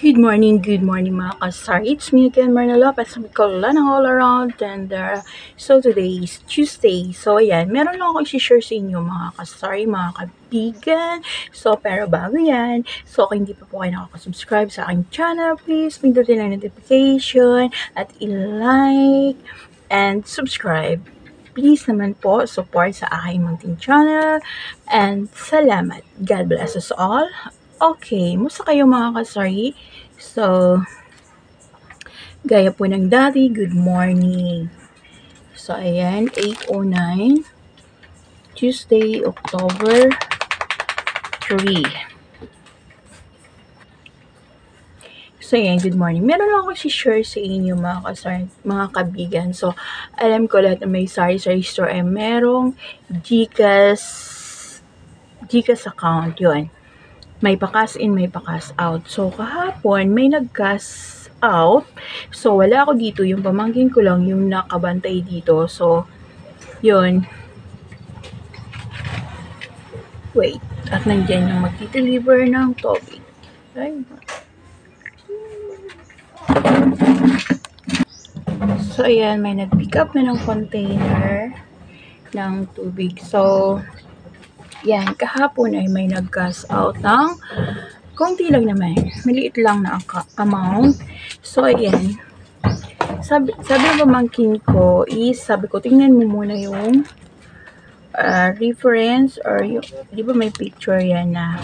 Good morning mga kasar. It's me again, Marna Lopez. Sabi ko lang all around tender. So today is Tuesday. So ayan, meron lang ako i-share sa inyo mga kasar, mga kaibigan. So pero bago yan, so kung hindi pa po kayo nakaka-subscribe sa aking channel, please pindutin ang notification at i-like and subscribe. Please naman po support sa aking munting channel and salamat. God bless us all. Okay, musta kayo mga kasari? So, gaya po ng dati, good morning. So, ayan, 8:09, Tuesday, October 3. So, ayan, good morning. Meron lang ako si-share sa inyo mga kasari, mga kabigan. So, alam ko lahat na may sari-sari store ay merong GCash account, yun. May pa-cash in, may pa-cash out. So, kahapon, may nag-cash out. So, wala ako dito. Yung pamangkin ko lang yung nakabantay dito. So, yun. Wait. At nandiyan yung mag-deliver ng tubig. Ay. So, ayan. May nag-pick up na ng container ng tubig. So, yan. Kahapon ay may nag-cash out ng konti lang naman. Maliit lang na amount. So, ayan. Sabi ng pamangkin ko is, sabi ko, tingnan mo muna yung reference or yung, di ba may picture yan na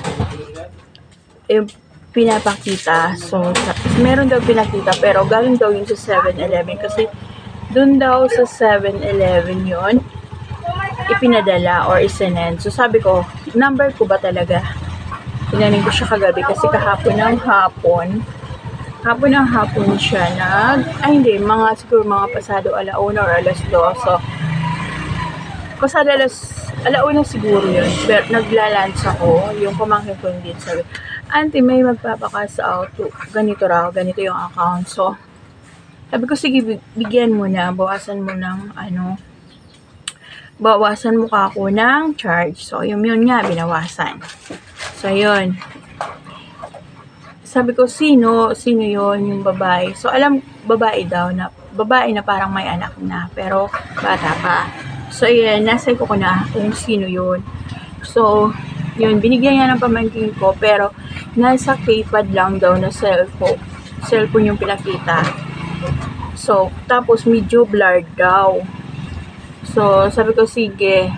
yung pinapakita. So, meron daw pinakita pero galing daw yun sa 7-Eleven kasi dun daw sa 7-Eleven yun ipinadala or isinend. So, sabi ko, number ko ba talaga? Tinanin ko siya kagabi kasi kahapon ng hapon siya siguro mga pasado alauna or alas 2. So, pasado alauna siguro yun. Pero naglalunch ako, yung pamangkin ko din sabi, Auntie, may magpapakas out. Ganito yung account. So, sabi ko, sige, bigyan mo na, bawasan mo ka ako ng charge. So, yun nga, binawasan. So, yun. Sabi ko, sino yun, yung babae. So, alam, babae na parang may anak na, pero bata pa. So, yun, nasa ko na kung sino yun. So, yun, binigyan niya ng pamangkin ko, pero nasa keypad lang daw na cellphone yung pinakita. So, tapos medyo blurred daw. So, sabi ko, sige.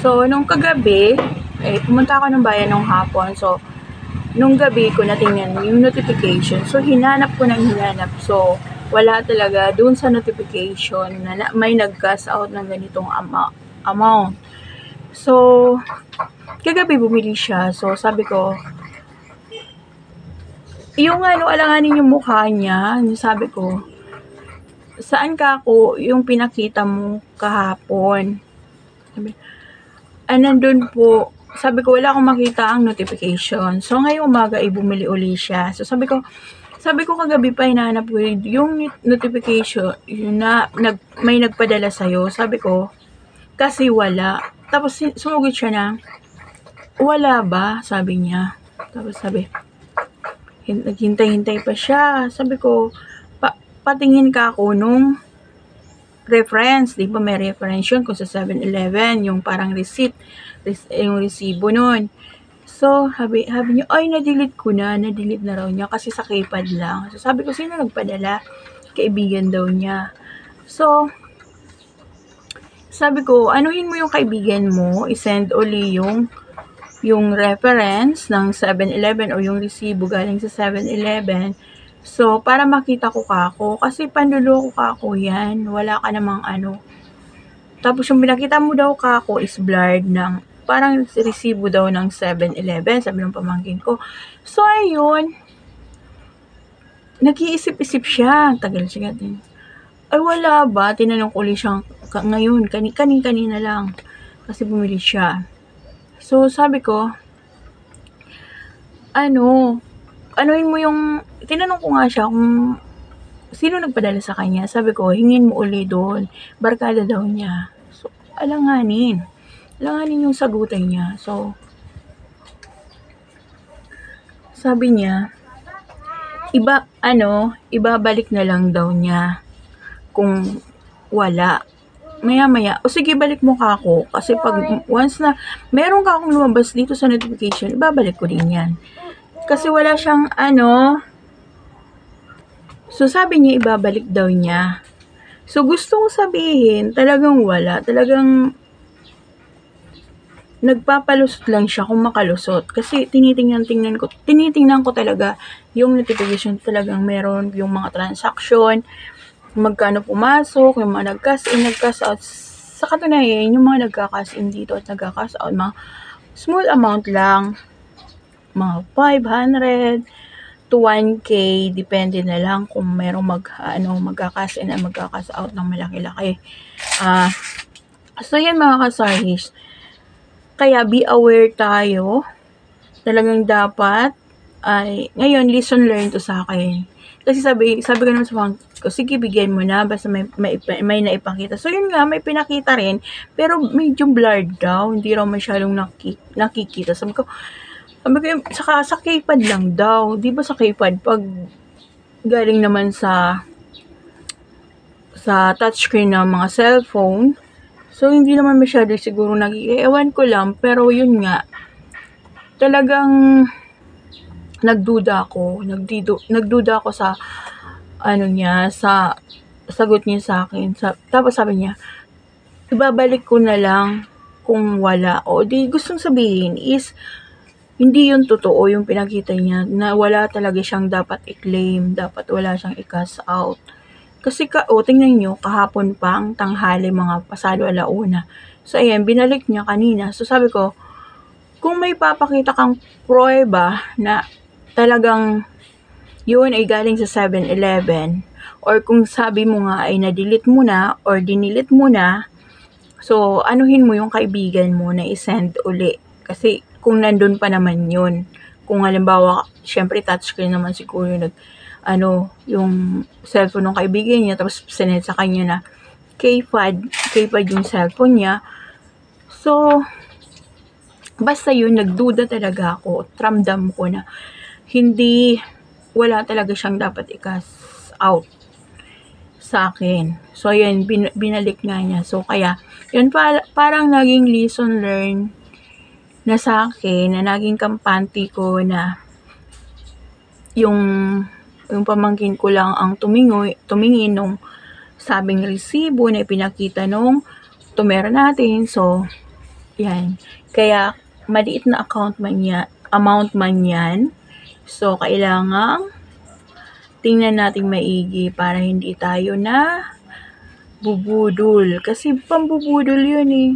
So, nung kagabi, pumunta ako ng bayan nung hapon. So, nung gabi ko natingnan yung notification. So, hinanap. So, wala talaga dun sa notification na may nag-cash out ng ganitong amount. So, kagabi bumili siya. So, sabi ko, yung alanganin yung mukha niya, sabi ko, saan ka ako yung pinakita mo kahapon? Sabi, nandun po. Sabi ko, wala akong makita ang notification. So, ngayong umaga, bumili uli siya. So, sabi ko kagabi pa hinahanap ko yung notification, yun na may nagpadala sa'yo. Sabi ko, kasi wala. Tapos, sumugod siya na, wala ba? Sabi niya. Tapos sabi, naghintay-hintay pa siya. Sabi ko, patingin ka ako nung reference, di ba may reference yun kung sa 7-Eleven, yung parang receipt, yung resibo nun. So, sabi niya, ay, na-delete na raw niya kasi sa keypad lang. So, sabi ko, sino nagpadala? Kaibigan daw niya. So, sabi ko, anuhin mo yung kaibigan mo, isend uli yung reference ng 7-Eleven o yung resibo galing sa 7-Eleven. So, para makita ko kako. Kasi panluloko kako yan. Wala ka namang Tapos yung pinakita mo daw kako is blurred ng parang resibo daw ng 7-Eleven. Sabi ng pamangkin ko. So, ayun. Nag-iisip-isip siya. Tagal siya din. Ay, wala ba? Tinanong ko ulit siyang ngayon. Kanina lang. Kasi bumili siya. So, sabi ko, anuhin mo yung, tinanong ko nga siya kung sino nagpadala sa kanya. Sabi ko, hingin mo uli doon. Barkada daw niya. So, alanganin yung sagutan niya. So, sabi niya, ibabalik na lang daw niya kung wala. Maya-maya, o sige balik mo ka ako. Kasi pag once na meron ka akong lumabas dito sa notification, ibabalik ko din yan. Kasi wala siyang so sabi niya ibabalik daw niya. So gusto ko sabihin, talagang wala. Talagang nagpapalusot lang siya kung makalusot. Kasi tinitingnan ko talaga yung notification, talagang meron yung mga transaction, magkano pumasok, yung mga nag-cash in, nag-cash out. Sa katunayan, yung mga nagka-cash in dito at nagka-cash out, mga small amount lang, mga 500 to 1K, depende na lang kung merong magka-cash in at magka-cash out ng malaki-laki. So yan mga kasarish, kaya be aware tayo. Talagang dapat ay ngayon lesson learned to sa akin. Kasi sabi ko naman sa mga ko, sige bigyan mo na basta may naipakita. So yun nga, may pinakita rin, pero medyo blurred daw, hindi raw masyadong nakikita. Sabi ko sa keypad lang daw. Di ba sa keypad pag galing naman sa touchscreen ng mga cellphone, so hindi naman masyado siguro ewan ko lang, pero yun nga, talagang nagduda ako sa sa sagot niya sa akin. Tapos sabi niya, ibabalik ko na lang kung wala. O di gustong sabihin is, hindi yun totoo yung pinakita niya, na wala talaga siyang dapat i-claim, dapat wala siyang i-cash out. Kasi tingnan nyo, kahapon pa ang tanghali, mga pasado 1:00. So ayan, binalik niya kanina. So sabi ko, kung may papakita kang pruweba na talagang yun ay galing sa 7-Eleven, or kung sabi mo nga ay na-delete mo na or dinilit mo na, so anuhin mo yung kaibigan mo na i-send uli. Kasi kung nandun pa naman yun, kung halimbawa, syempre touchscreen naman siguro yung cellphone ng kaibigan niya, tapos sinend sa kanya na keypad yung cellphone niya. So basta yun, nagduda talaga ako, ramdam ko na wala talaga siyang dapat i-cash out sa akin. So yun, binalik nga niya. So kaya yun, parang naging lesson learned na sa akin, na naging kampante ko, na yung pamangkin ko lang ang tumingin nung sabing resibo na ipinakita nung tumera natin. So yan, kaya maliit na amount man yan, so kailangang tingnan natin maigi para hindi tayo na bubudol. Kasi pambubudol yun eh.